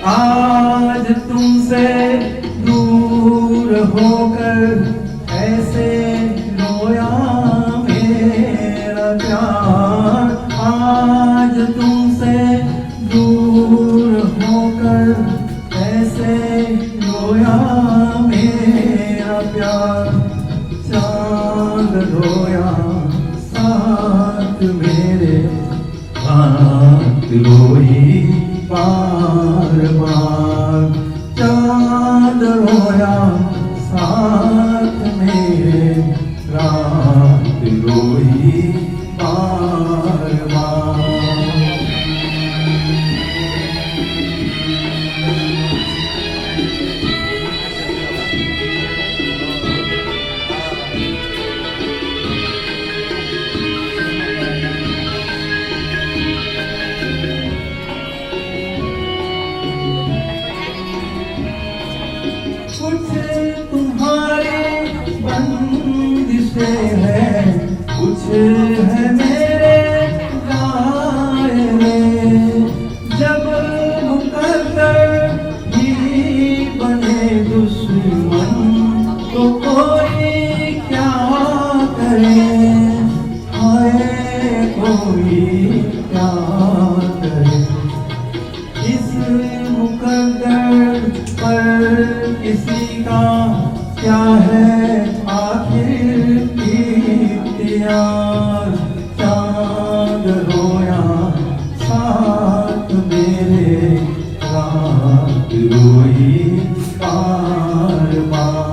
आज तुमसे दूर होकर ऐसे रोया मेरा प्यार। आज तुमसे दूर होकर ऐसे रोया मेरा प्यार। चांद रोया साथ मेरे, रात रोई बार बार। चांद रोया साथ मेरे, रात रोई बार बार। कुछ तुम्हारे बंदिशें हैं, कुछ है मेरे गाए में। जब मुकद्दर ही बने दुश्मन तो कोई क्या करे, हाय कोई क्या करे। इस मुकद्दर पर किसी का क्या है आखिर इख्तियार। चांद रोया साथ मेरे, रात रोई बार बार।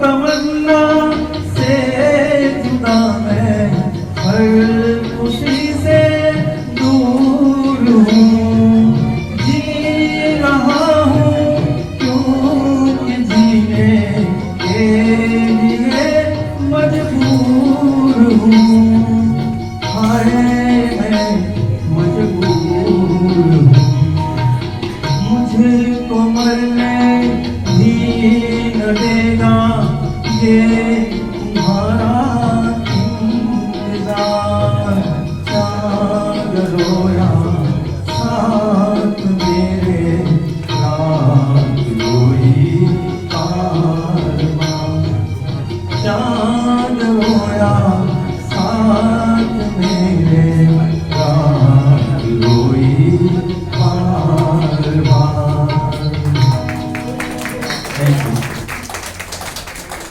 तमन्ना से जुदा मैं हर खुशी से दूर हूँ। जी रहा हूँ क्योंकि जीने के लिए मजबूर हूँ। हाय मैं मजबूर हूँ, मुझको मरने भी न देगा ये तुम्हारा इंतजार। चांद रोया साथ मेरे, रात रोई बार बार। चांद रोया साथ मेरे,